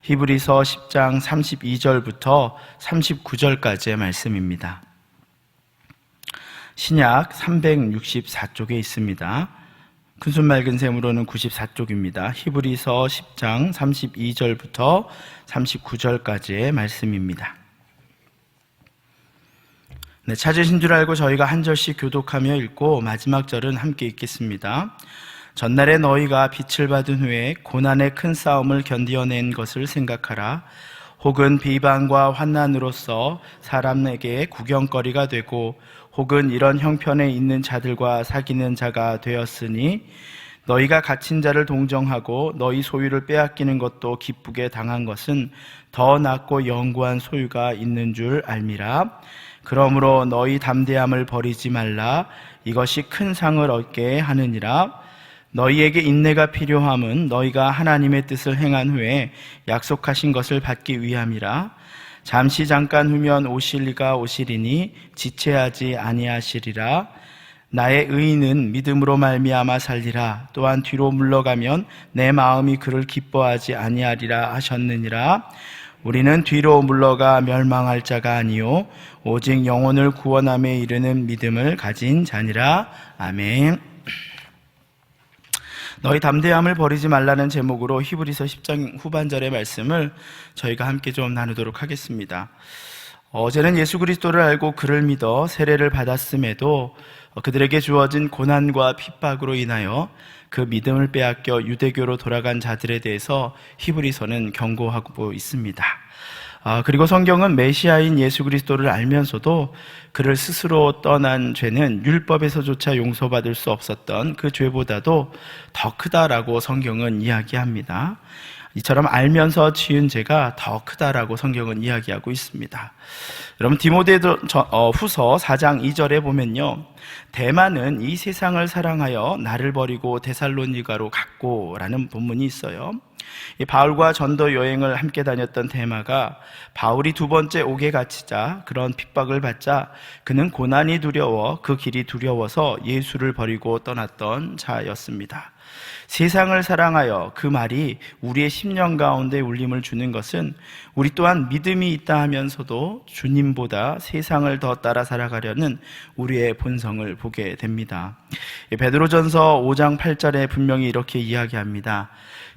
히브리서 10장 32절부터 39절까지의 말씀입니다. 신약 364쪽에 있습니다. 큰손 맑은 셈으로는 94쪽입니다. 히브리서 10장 32절부터 39절까지의 말씀입니다. 네, 찾으신 줄 알고 저희가 한 절씩 교독하며 읽고 마지막 절은 함께 읽겠습니다. 전날에 너희가 빛을 받은 후에 고난의 큰 싸움을 견디어낸 것을 생각하라. 혹은 비방과 환난으로서 사람에게 구경거리가 되고 혹은 이런 형편에 있는 자들과 사귀는 자가 되었으니 너희가 갇힌 자를 동정하고 너희 소유를 빼앗기는 것도 기쁘게 당한 것은 더 낫고 영구한 소유가 있는 줄 알미라. 그러므로 너희 담대함을 버리지 말라. 이것이 큰 상을 얻게 하느니라. 너희에게 인내가 필요함은 너희가 하나님의 뜻을 행한 후에 약속하신 것을 받기 위함이라. 잠시 잠깐 후면 오실 이가 오시리니 지체하지 아니하시리라. 나의 의인은 믿음으로 말미암아 살리라. 또한 뒤로 물러가면 내 마음이 그를 기뻐하지 아니하리라 하셨느니라. 우리는 뒤로 물러가 멸망할 자가 아니요 오직 영혼을 구원함에 이르는 믿음을 가진 자니라. 아멘. 너희 담대함을 버리지 말라는 제목으로 히브리서 10장 후반절의 말씀을 저희가 함께 좀 나누도록 하겠습니다. 어제는 예수 그리스도를 알고 그를 믿어 세례를 받았음에도 그들에게 주어진 고난과 핍박으로 인하여 그 믿음을 빼앗겨 유대교로 돌아간 자들에 대해서 히브리서는 경고하고 있습니다. 그리고 성경은 메시아인 예수 그리스도를 알면서도 그를 스스로 떠난 죄는 율법에서조차 용서받을 수 없었던 그 죄보다도 더 크다라고 성경은 이야기합니다. 이처럼 알면서 지은 죄가 더 크다라고 성경은 이야기하고 있습니다. 여러분 디모데후서 4장 2절에 보면요, 대마는 이 세상을 사랑하여 나를 버리고 데살로니가로 갔고라는 본문이 있어요. 이 바울과 전도 여행을 함께 다녔던 데마가 바울이 두 번째 옥에 갇히자 그런 핍박을 받자 그는 고난이 두려워 그 길이 두려워서 예수를 버리고 떠났던 자였습니다. 세상을 사랑하여, 그 말이 우리의 심령 가운데 울림을 주는 것은 우리 또한 믿음이 있다 하면서도 주님보다 세상을 더 따라 살아가려는 우리의 본성을 보게 됩니다. 베드로전서 5장 8절에 분명히 이렇게 이야기합니다.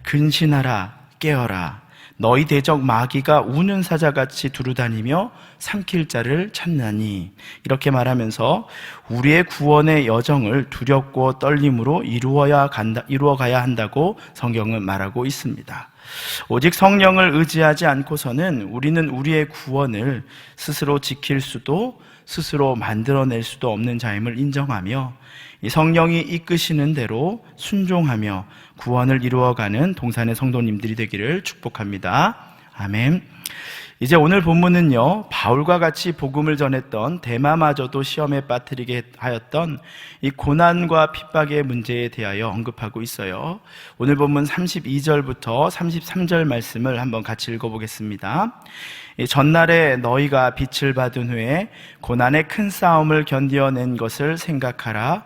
근신하라, 깨어라. 너희 대적 마귀가 우는 사자같이 두루다니며 삼킬 자를 찾나니. 이렇게 말하면서 우리의 구원의 여정을 두렵고 떨림으로 이루어가야 한다고 성경은 말하고 있습니다. 오직 성령을 의지하지 않고서는 우리는 우리의 구원을 스스로 지킬 수도 스스로 만들어낼 수도 없는 자임을 인정하며 이 성령이 이끄시는 대로 순종하며 구원을 이루어가는 동산의 성도님들이 되기를 축복합니다. 아멘. 이제 오늘 본문은요, 바울과 같이 복음을 전했던 데마마저도 시험에 빠뜨리게 하였던 이 고난과 핍박의 문제에 대하여 언급하고 있어요. 오늘 본문 32절부터 33절 말씀을 한번 같이 읽어보겠습니다. 전날에 너희가 빛을 받은 후에 고난의 큰 싸움을 견디어낸 것을 생각하라.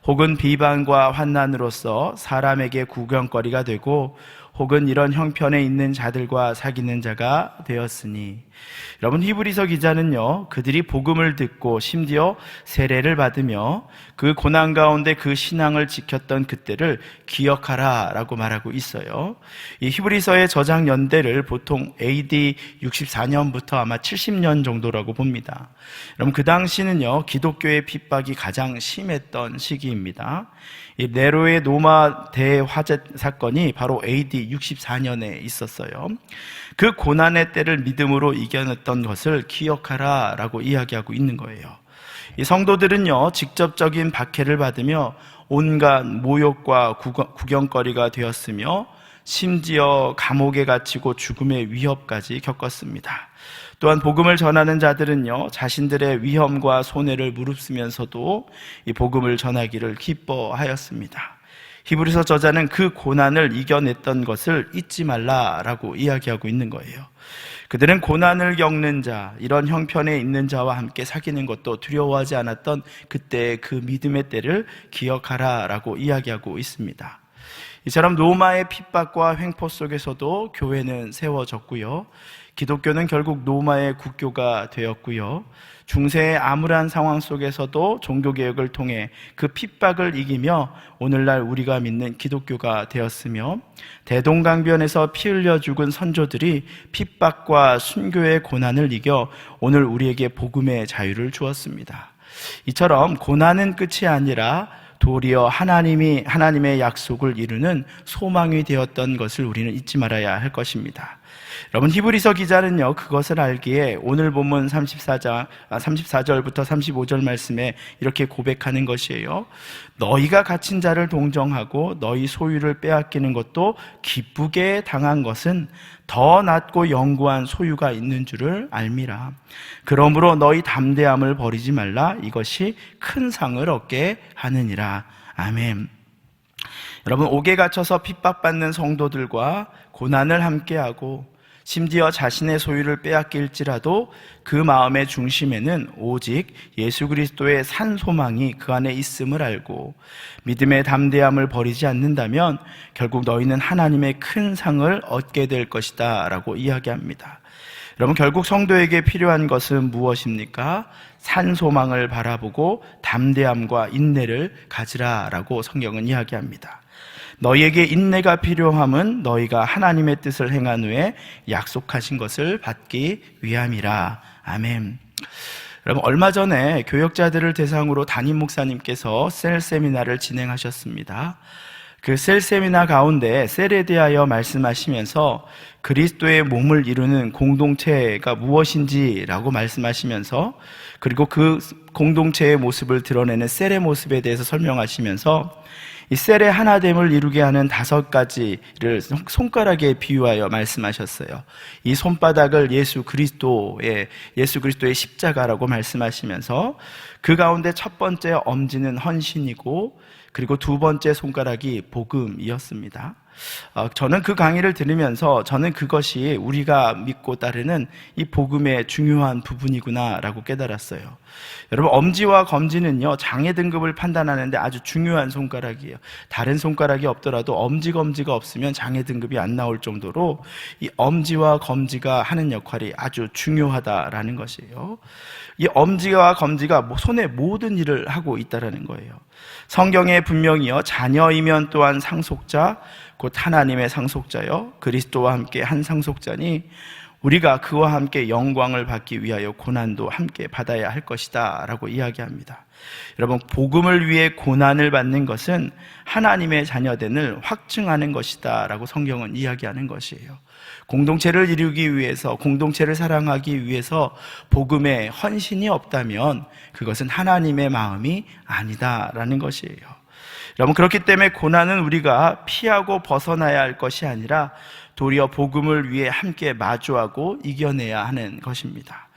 혹은 비방과 환난으로서 사람에게 구경거리가 되고 혹은 이런 형편에 있는 자들과 사귀는 자가 되었으니. 여러분, 히브리서 기자는요, 그들이 복음을 듣고 심지어 세례를 받으며 그 고난 가운데 그 신앙을 지켰던 그때를 기억하라 라고 말하고 있어요. 이 히브리서의 저작 연대를 보통 AD 64년부터 아마 70년 정도라고 봅니다. 여러분, 그 당시는요, 기독교의 핍박이 가장 심했던 시기입니다. 이 네로의 로마 대화재 사건이 바로 AD 64년에 있었어요. 그 고난의 때를 믿음으로 이겨냈던 것을 기억하라 라고 이야기하고 있는 거예요. 이 성도들은요, 직접적인 박해를 받으며 온갖 모욕과 구경거리가 되었으며 심지어 감옥에 갇히고 죽음의 위협까지 겪었습니다. 또한 복음을 전하는 자들은요, 자신들의 위험과 손해를 무릅쓰면서도 이 복음을 전하기를 기뻐하였습니다. 히브리서 저자는 그 고난을 이겨냈던 것을 잊지 말라라고 이야기하고 있는 거예요. 그들은 고난을 겪는 자, 이런 형편에 있는 자와 함께 사귀는 것도 두려워하지 않았던 그때의 그 믿음의 때를 기억하라라고 이야기하고 있습니다. 이처럼 로마의 핍박과 횡포 속에서도 교회는 세워졌고요. 기독교는 결국 로마의 국교가 되었고요. 중세의 암울한 상황 속에서도 종교개혁을 통해 그 핍박을 이기며 오늘날 우리가 믿는 기독교가 되었으며, 대동강변에서 피 흘려 죽은 선조들이 핍박과 순교의 고난을 이겨 오늘 우리에게 복음의 자유를 주었습니다. 이처럼 고난은 끝이 아니라 도리어 하나님의 약속을 이루는 소망이 되었던 것을 우리는 잊지 말아야 할 것입니다. 여러분, 히브리서 기자는요, 그것을 알기에 오늘 본문 34절부터 35절 말씀에 이렇게 고백하는 것이에요. 너희가 갇힌 자를 동정하고 너희 소유를 빼앗기는 것도 기쁘게 당한 것은 더 낫고 영구한 소유가 있는 줄을 알미라. 그러므로 너희 담대함을 버리지 말라. 이것이 큰 상을 얻게 하느니라. 아멘. 여러분, 옥에 갇혀서 핍박받는 성도들과 고난을 함께하고 심지어 자신의 소유를 빼앗길지라도 그 마음의 중심에는 오직 예수 그리스도의 산 소망이 그 안에 있음을 알고 믿음의 담대함을 버리지 않는다면 결국 너희는 하나님의 큰 상을 얻게 될 것이다 라고 이야기합니다. 여러분, 결국 성도에게 필요한 것은 무엇입니까? 산 소망을 바라보고 담대함과 인내를 가지라라고 성경은 이야기합니다. 너희에게 인내가 필요함은 너희가 하나님의 뜻을 행한 후에 약속하신 것을 받기 위함이라. 아멘. 여러분, 얼마 전에 교역자들을 대상으로 담임 목사님께서 셀 세미나를 진행하셨습니다. 그 셀 세미나 가운데 셀에 대하여 말씀하시면서 그리스도의 몸을 이루는 공동체가 무엇인지라고 말씀하시면서, 그리고 그 공동체의 모습을 드러내는 셀의 모습에 대해서 설명하시면서 이 셀의 하나됨을 이루게 하는 5가지를 손가락에 비유하여 말씀하셨어요. 이 손바닥을 예수 그리스도의 십자가라고 말씀하시면서 그 가운데 첫 번째 엄지는 헌신이고, 그리고 두 번째 손가락이 복음이었습니다. 저는 그 강의를 들으면서 저는 그것이 우리가 믿고 따르는 이 복음의 중요한 부분이구나라고 깨달았어요. 여러분, 엄지와 검지는요, 장애 등급을 판단하는데 아주 중요한 손가락이에요. 다른 손가락이 없더라도 엄지, 검지가 없으면 장애 등급이 안 나올 정도로 이 엄지와 검지가 하는 역할이 아주 중요하다라는 것이에요. 이 엄지와 검지가 손의 모든 일을 하고 있다라는 거예요. 성경에 분명히요, 자녀이면 또한 상속자, 곧 하나님의 상속자요, 그리스도와 함께 한 상속자니 우리가 그와 함께 영광을 받기 위하여 고난도 함께 받아야 할 것이다 라고 이야기합니다. 여러분, 복음을 위해 고난을 받는 것은 하나님의 자녀됨을 확증하는 것이다 라고 성경은 이야기하는 것이에요. 공동체를 이루기 위해서, 공동체를 사랑하기 위해서 복음에 헌신이 없다면 그것은 하나님의 마음이 아니다라는 것이에요. 여러분, 그렇기 때문에 고난은 우리가 피하고 벗어나야 할 것이 아니라 도리어 복음을 위해 함께 마주하고 이겨내야 하는 것입니다.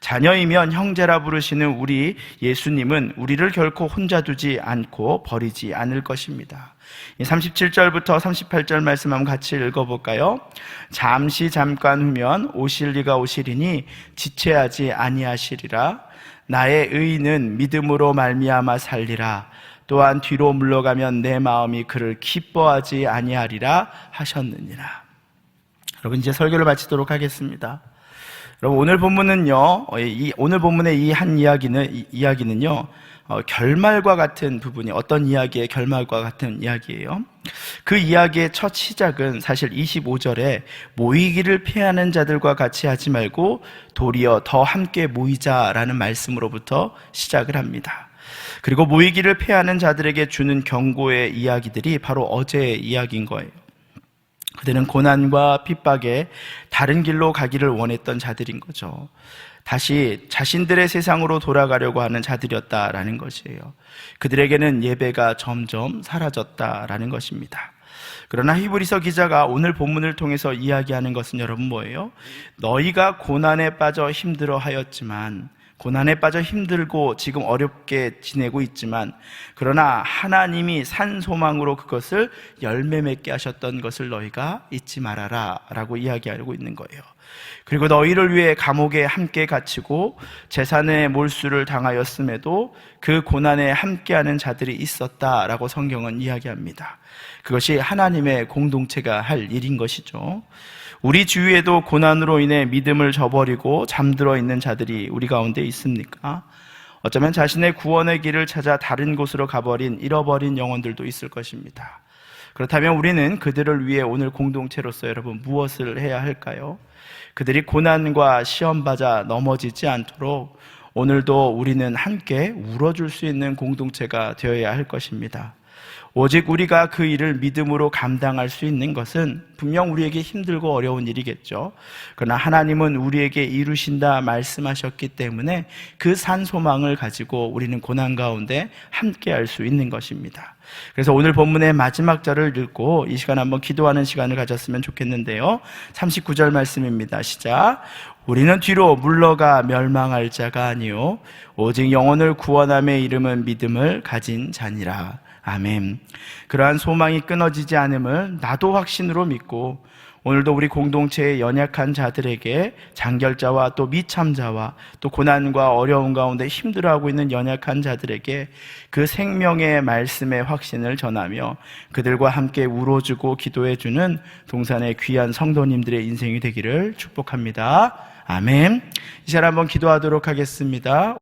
자녀이면 형제라 부르시는 우리 예수님은 우리를 결코 혼자 두지 않고 버리지 않을 것입니다. 37절부터 38절 말씀 한번 같이 읽어볼까요? 잠깐 후면 오실 이가 오시리니 지체하지 아니하시리라. 나의 의인은 믿음으로 말미암아 살리라. 또한 뒤로 물러가면 내 마음이 그를 기뻐하지 아니하리라 하셨느니라. 여러분, 이제 설교를 마치도록 하겠습니다. 여러분, 오늘 본문은요, 오늘 본문의 이 한 이야기는요, 결말과 같은 부분이, 어떤 이야기의 결말과 같은 이야기예요. 그 이야기의 첫 시작은 사실 25절에 모이기를 피하는 자들과 같이 하지 말고 도리어 더 함께 모이자라는 말씀으로부터 시작을 합니다. 그리고 모이기를 피하는 자들에게 주는 경고의 이야기들이 바로 어제의 이야기인 거예요. 그들은 고난과 핍박에 다른 길로 가기를 원했던 자들인 거죠. 다시 자신들의 세상으로 돌아가려고 하는 자들이었다라는 것이에요. 그들에게는 예배가 점점 사라졌다라는 것입니다. 그러나 히브리서 기자가 오늘 본문을 통해서 이야기하는 것은 여러분 뭐예요? 너희가 고난에 빠져 힘들어 하였지만 고난에 빠져 힘들고 지금 어렵게 지내고 있지만, 그러나 하나님이 산 소망으로 그것을 열매 맺게 하셨던 것을 너희가 잊지 말아라 라고 이야기하고 있는 거예요. 그리고 너희를 위해 감옥에 함께 갇히고 재산의 몰수를 당하였음에도 그 고난에 함께하는 자들이 있었다라고 성경은 이야기합니다. 그것이 하나님의 공동체가 할 일인 것이죠. 우리 주위에도 고난으로 인해 믿음을 저버리고 잠들어 있는 자들이 우리 가운데 있습니까? 어쩌면 자신의 구원의 길을 찾아 다른 곳으로 가버린 잃어버린 영혼들도 있을 것입니다. 그렇다면 우리는 그들을 위해 오늘 공동체로서 여러분 무엇을 해야 할까요? 그들이 고난과 시험받아 넘어지지 않도록 오늘도 우리는 함께 울어줄 수 있는 공동체가 되어야 할 것입니다. 오직 우리가 그 일을 믿음으로 감당할 수 있는 것은 분명 우리에게 힘들고 어려운 일이겠죠. 그러나 하나님은 우리에게 이루신다 말씀하셨기 때문에 그 산 소망을 가지고 우리는 고난 가운데 함께 할 수 있는 것입니다. 그래서 오늘 본문의 마지막 절을 읽고 이 시간 한번 기도하는 시간을 가졌으면 좋겠는데요. 39절 말씀입니다. 시작. 우리는 뒤로 물러가 멸망할 자가 아니요 오직 영혼을 구원함의 이름은 믿음을 가진 자니라. 아멘. 그러한 소망이 끊어지지 않음을 나도 확신으로 믿고 오늘도 우리 공동체의 연약한 자들에게 장결자와 또 미참자와 또 고난과 어려움 가운데 힘들어하고 있는 연약한 자들에게 그 생명의 말씀의 확신을 전하며 그들과 함께 울어주고 기도해주는 동산의 귀한 성도님들의 인생이 되기를 축복합니다. 아멘. 이 시간 한번 기도하도록 하겠습니다.